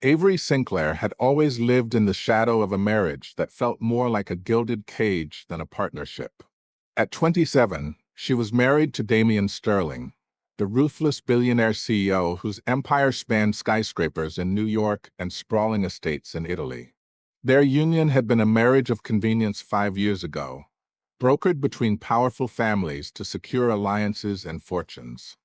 Avery Sinclair had always lived in the shadow of a marriage that felt more like a gilded cage than a partnership. At 27, she was married to Damian Sterling, the ruthless billionaire CEO whose empire spanned skyscrapers in New York and sprawling estates in Italy. Their union had been a marriage of convenience 5 years ago, brokered between powerful families to secure alliances and fortunes.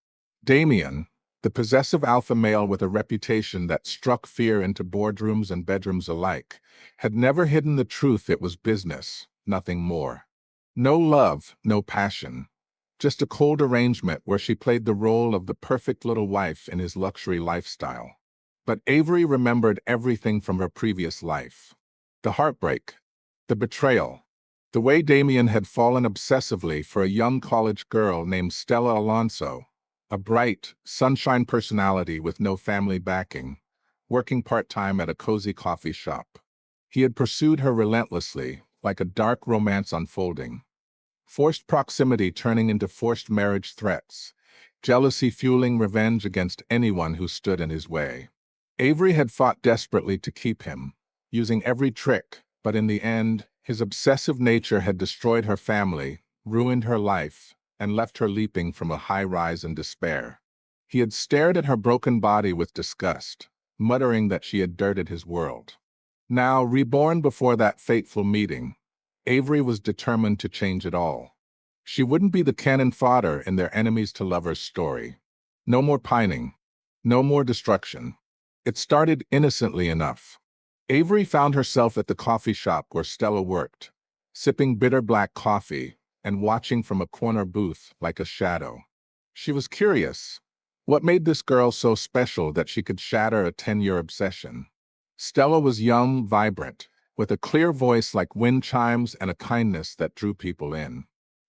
Damian, the possessive alpha male with a reputation that struck fear into boardrooms and bedrooms alike, had never hidden the truth. It was business, nothing more. No love, no passion. Just a cold arrangement where she played the role of the perfect little wife in his luxury lifestyle. But Avery remembered everything from her previous life. The heartbreak, the betrayal, the way Damian had fallen obsessively for a young college girl named Stella Alonso, a bright, sunshine personality with no family backing, working part-time at a cozy coffee shop. He had pursued her relentlessly, like a dark romance unfolding. Forced proximity turning into forced marriage threats, jealousy fueling revenge against anyone who stood in his way. Avery had fought desperately to keep him, using every trick, but in the end, his obsessive nature had destroyed her family, ruined her life, and left her leaping from a high rise in despair. He had stared at her broken body with disgust, muttering that she had dirted his world. Now, reborn before that fateful meeting, Avery was determined to change it all. She wouldn't be the cannon fodder in their enemies-to-lovers story. No more pining. No more destruction. It started innocently enough. Avery found herself at the coffee shop where Stella worked, sipping bitter black coffee and watching from a corner booth like a shadow. She was curious. What made this girl so special that she could shatter a 10-year obsession? Stella was young, vibrant, with a clear voice like wind chimes and a kindness that drew people in.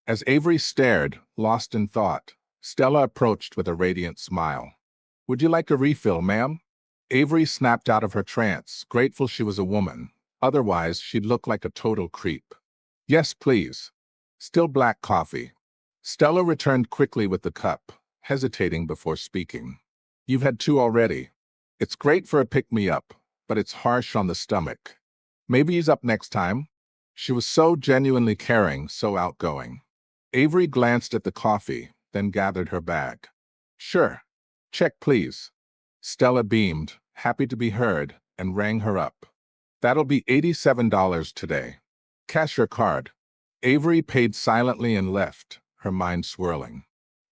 As Avery stared, lost in thought, Stella approached with a radiant smile. "Would you like a refill, ma'am?" Avery snapped out of her trance, grateful she was a woman. Otherwise, she'd look like a total creep. "Yes, please." Still black coffee. Stella returned quickly with the cup, hesitating before speaking. "You've had two already. It's great for a pick-me-up, but it's harsh on the stomach. Maybe he's up next time." She was so genuinely caring, so outgoing. Avery glanced at the coffee, then gathered her bag. "Sure. Check, please." Stella beamed, happy to be heard, and rang her up. "That'll be $87 today. Cash your card." Avery paid silently and left, her mind swirling.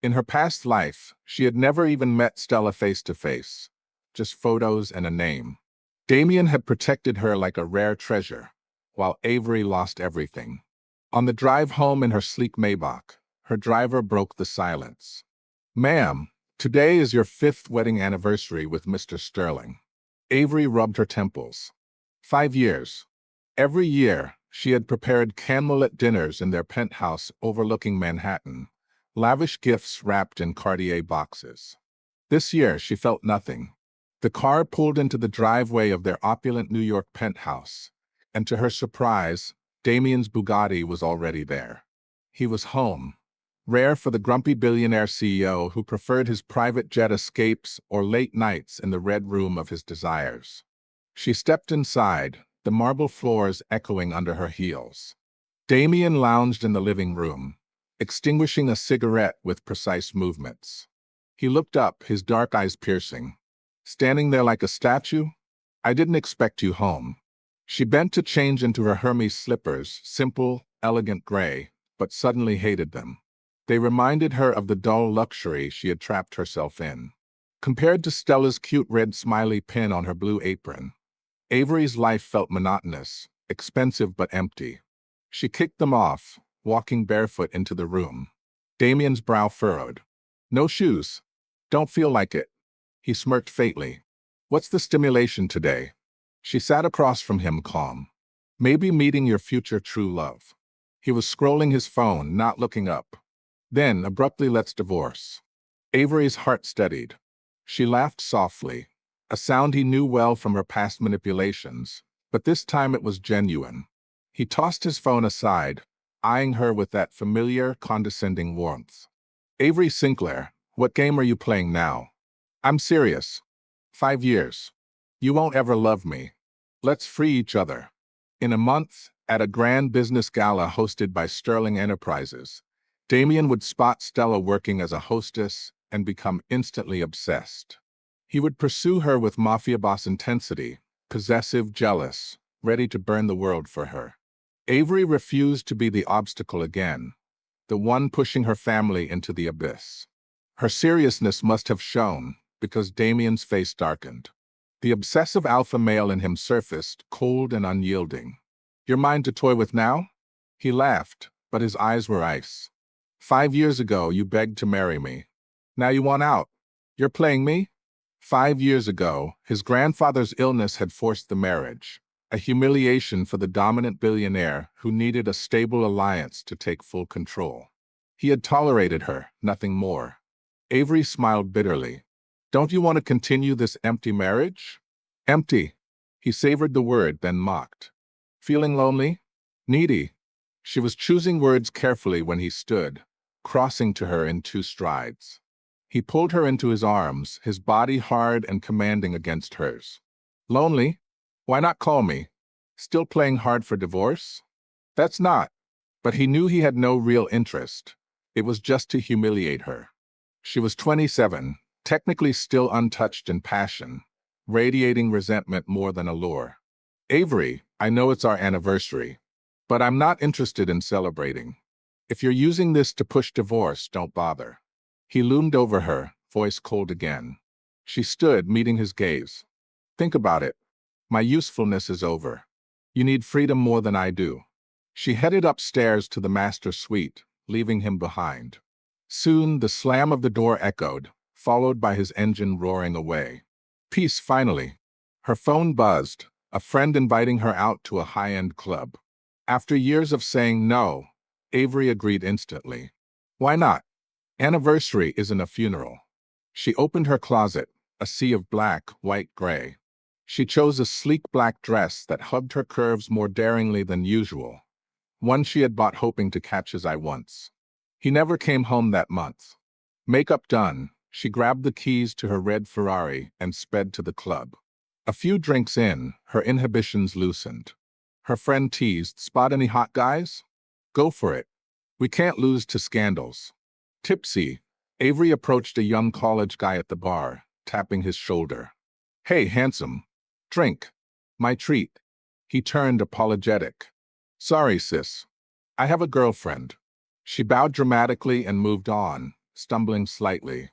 In her past life, she had never even met Stella face to face, just photos and a name. Damian had protected her like a rare treasure, while Avery lost everything. On the drive home in her sleek Maybach, her driver broke the silence. "Ma'am, today is your 5th wedding anniversary with Mr. Sterling." Avery rubbed her temples. 5 years. Every year, she had prepared candlelit dinners in their penthouse overlooking Manhattan, lavish gifts wrapped in Cartier boxes. This year, she felt nothing. The car pulled into the driveway of their opulent New York penthouse, and to her surprise, Damian's Bugatti was already there. He was home, rare for the grumpy billionaire CEO who preferred his private jet escapes or late nights in the red room of his desires. She stepped inside, the marble floors echoing under her heels. Damian lounged in the living room, extinguishing a cigarette with precise movements. He looked up, his dark eyes piercing. "Standing there like a statue? I didn't expect you home." She bent to change into her Hermes slippers, simple, elegant gray, but suddenly hated them. They reminded her of the dull luxury she had trapped herself in. Compared to Stella's cute red smiley pin on her blue apron, Avery's life felt monotonous, expensive but empty. She kicked them off, walking barefoot into the room. Damian's brow furrowed. "No shoes. Don't feel like it." He smirked faintly. "What's the stimulation today?" She sat across from him, calm. "Maybe meeting your future true love." He was scrolling his phone, not looking up. Then, abruptly, "Let's divorce." Avery's heart steadied. She laughed softly, a sound he knew well from her past manipulations, but this time it was genuine. He tossed his phone aside, eyeing her with that familiar, condescending warmth. "Avery Sinclair, what game are you playing now?" "I'm serious. 5 years." You won't ever love me. Let's free each other. In a month, at a grand business gala hosted by Sterling Enterprises, Damien would spot Stella working as a hostess and become instantly obsessed. He would pursue her with mafia boss intensity, possessive, jealous, ready to burn the world for her. Avery refused to be the obstacle again, the one pushing her family into the abyss. Her seriousness must have shown, because Damien's face darkened. The obsessive alpha male in him surfaced, cold and unyielding. You're mine to toy with now? He laughed, but his eyes were ice. 5 years ago, you begged to marry me. Now you want out. You're playing me? 5 years ago, his grandfather's illness had forced the marriage, a humiliation for the dominant billionaire who needed a stable alliance to take full control. He had tolerated her, nothing more. Avery smiled bitterly. Don't you want to continue this empty marriage? Empty. He savored the word, then mocked. Feeling lonely? Needy? She was choosing words carefully when he stood, crossing to her in 2 strides. He pulled her into his arms, his body hard and commanding against hers. Lonely? Why not call me? Still playing hard for divorce? That's not. But he knew he had no real interest. It was just to humiliate her. She was 27, technically still untouched in passion, radiating resentment more than allure. Avery, I know it's our anniversary, but I'm not interested in celebrating. If you're using this to push divorce, don't bother. He loomed over her, voice cold again. She stood, meeting his gaze. Think about it. My usefulness is over. You need freedom more than I do. She headed upstairs to the master suite, leaving him behind. Soon, the slam of the door echoed, followed by his engine roaring away. Peace, finally. Her phone buzzed, a friend inviting her out to a high-end club. After years of saying no, Avery agreed instantly. Why not? Anniversary isn't a funeral. She opened her closet, a sea of black, white, gray. She chose a sleek black dress that hugged her curves more daringly than usual, one she had bought hoping to catch his eye once. He never came home that month. Makeup done, she grabbed the keys to her red Ferrari and sped to the club. A few drinks in, her inhibitions loosened. Her friend teased, "Spot any hot guys? Go for it. We can't lose to scandals." Tipsy, Avery approached a young college guy at the bar, tapping his shoulder. "Hey, handsome. Drink. My treat." He turned apologetic. "Sorry, sis. I have a girlfriend." She bowed dramatically and moved on, stumbling slightly.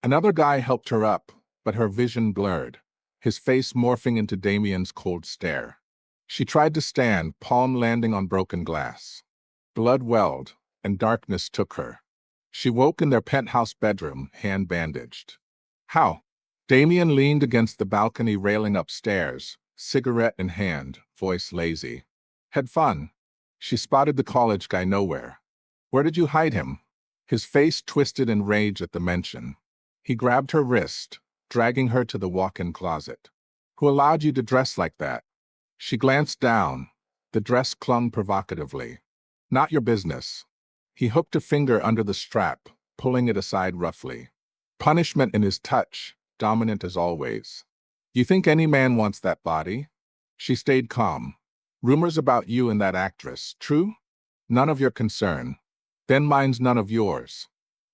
Another guy helped her up, but her vision blurred, his face morphing into Damien's cold stare. She tried to stand, palm landing on broken glass. Blood welled, and darkness took her. She woke in their penthouse bedroom, hand bandaged. How? Damien leaned against the balcony railing upstairs, cigarette in hand, voice lazy. Had fun. She spotted the college guy nowhere. Where did you hide him? His face twisted in rage at the mention. He grabbed her wrist, dragging her to the walk-in closet. Who allowed you to dress like that? She glanced down. The dress clung provocatively. Not your business. He hooked a finger under the strap, pulling it aside roughly. Punishment in his touch, dominant as always. You think any man wants that body? She stayed calm. Rumors about you and that actress, true? None of your concern. Then mine's none of yours.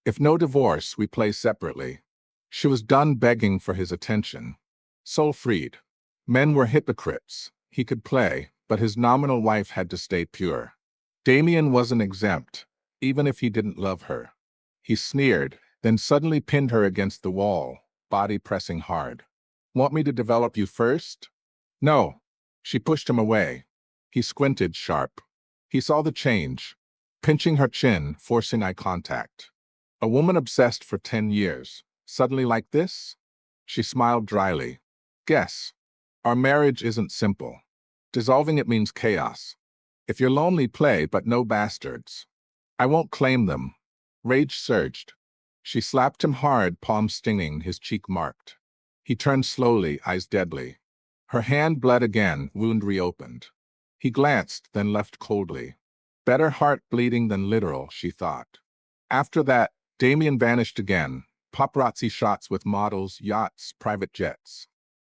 If no divorce, we play separately. She was done begging for his attention. Soul freed. Men were hypocrites. He could play, but his nominal wife had to stay pure. Damien wasn't exempt, even if he didn't love her. He sneered, then suddenly pinned her against the wall, body pressing hard. Want me to develop you first? No. She pushed him away. He squinted sharp. He saw the change, pinching her chin, forcing eye contact. A woman obsessed for 10 years, suddenly like this? She smiled dryly. Guess. Our marriage isn't simple. Dissolving it means chaos. If you're lonely, play, but no bastards. I won't claim them. Rage surged. She slapped him hard, palm stinging, his cheek marked. He turned slowly, eyes deadly. Her hand bled again, wound reopened. He glanced, then left coldly. Better heart bleeding than literal, she thought. After that, Damien vanished again, paparazzi shots with models, yachts, private jets.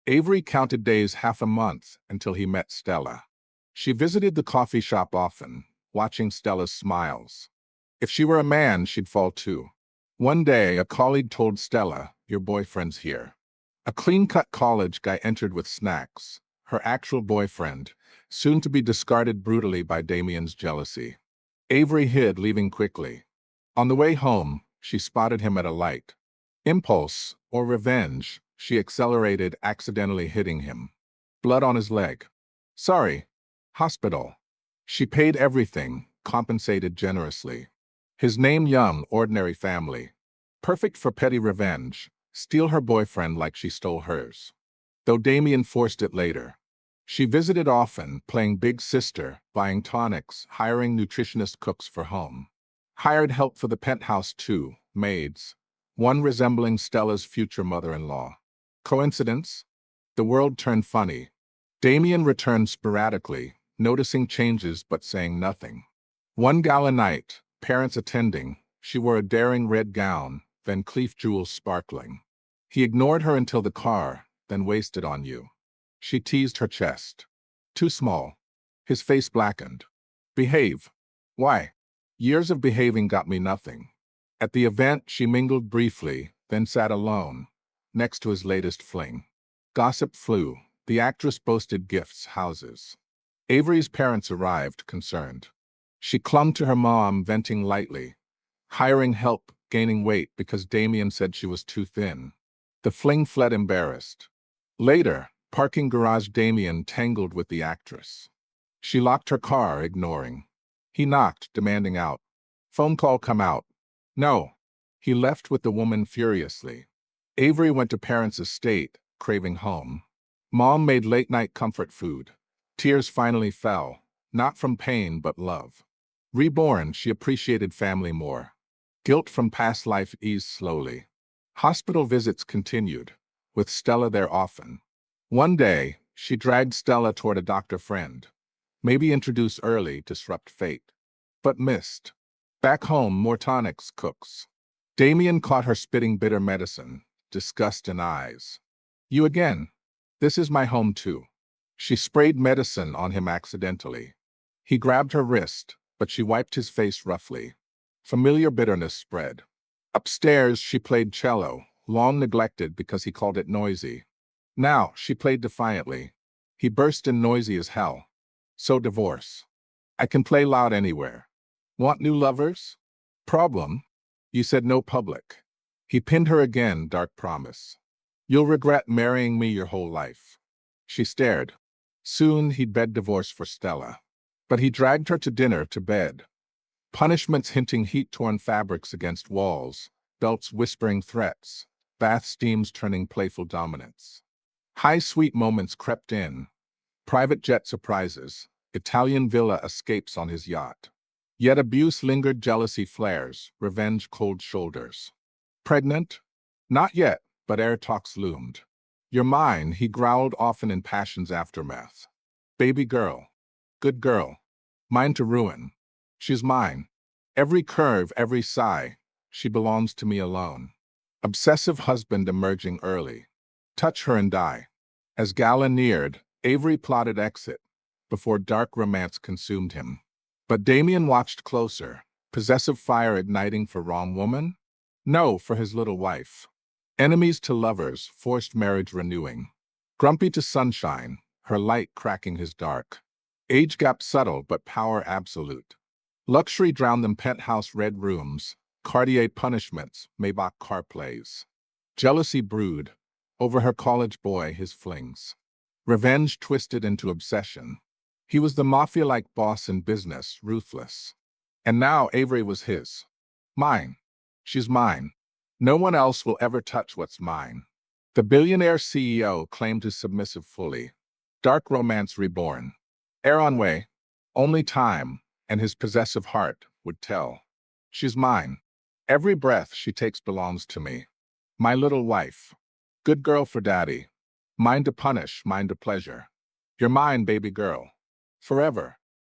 Avery counted days half a month until he met Stella. She visited the coffee shop often, watching Stella's smiles. If she were a man, she'd fall too. One day, a colleague told Stella, "Your boyfriend's here." A clean-cut college guy entered with snacks. Her actual boyfriend, soon to be discarded brutally by Damien's jealousy. Avery hid, leaving quickly. On the way home, she spotted him at a light. Impulse, or revenge, she accelerated, accidentally hitting him. Blood on his leg. Sorry. Hospital. She paid everything, compensated generously. His name young, ordinary family. Perfect for petty revenge. Steal her boyfriend like she stole hers. Though Damien forced it later. She visited often, playing big sister, buying tonics, hiring nutritionist cooks for home. Hired help for the penthouse too, maids. One resembling Stella's future mother-in-law. Coincidence? The world turned funny. Damien returned sporadically, noticing changes but saying nothing. One gala night, parents attending, she wore a daring red gown, Van Cleef jewels sparkling. He ignored her until the car, then wasted on you. She teased her chest. Too small. His face blackened. Behave. Why? Years of behaving got me nothing. At the event, she mingled briefly, then sat alone, next to his latest fling. Gossip flew. The actress boasted gifts, houses. Avery's parents arrived, concerned. She clung to her mom, venting lightly. Hiring help, gaining weight because Damien said she was too thin. The fling fled embarrassed. Later, parking garage, Damien tangled with the actress. She locked her car, ignoring. He knocked, demanding out. Phone call, come out. No. He left with the woman furiously. Avery went to parents' estate, craving home. Mom made late-night comfort food. Tears finally fell, not from pain but love. Reborn, she appreciated family more. Guilt from past life eased slowly. Hospital visits continued, with Stella there often. One day, she dragged Stella toward a doctor friend. Maybe introduce early, disrupt fate. But missed. Back home, more tonics, cooks. Damien caught her spitting bitter medicine, disgust in eyes. You again. This is my home too. She sprayed medicine on him accidentally. He grabbed her wrist, but she wiped his face roughly. Familiar bitterness spread. Upstairs, she played cello, long neglected because he called it noisy. Now, she played defiantly. He burst in, noisy as hell. So divorce. I can play loud anywhere. Want new lovers? Problem? You said no public. He pinned her again, dark promise. You'll regret marrying me your whole life. She stared. Soon he'd beg divorce for Stella. But he dragged her to dinner, to bed. Punishments hinting heat-torn fabrics against walls, belts whispering threats, bath steams turning playful dominance. High sweet moments crept in. Private jet surprises, Italian villa escapes on his yacht. Yet abuse lingered, jealousy flares, revenge cold shoulders. Pregnant? Not yet, but air talks loomed. You're mine, he growled often in passion's aftermath. Baby girl. Good girl. Mine to ruin. She's mine. Every curve, every sigh. She belongs to me alone. Obsessive husband emerging early. Touch her and die. As gala neared, Avery plotted exit, before dark romance consumed him. But Damien watched closer, possessive fire igniting for wrong woman? No, for his little wife. Enemies to lovers, forced marriage renewing. Grumpy to sunshine, her light cracking his dark. Age gap subtle but power absolute. Luxury drowned them, penthouse red rooms, Cartier punishments, Maybach car plays. Jealousy brewed, over her college boy, his flings. Revenge twisted into obsession. He was the mafia-like boss in business, ruthless. And now Avery was his. Mine. She's mine. No one else will ever touch what's mine. The billionaire CEO claimed his submissive fully. Dark romance reborn. Air on way. Only time, and his possessive heart, would tell. She's mine. Every breath she takes belongs to me. My little wife. Good girl for daddy. Mine to punish, mine to pleasure. You're mine, baby girl. Forever.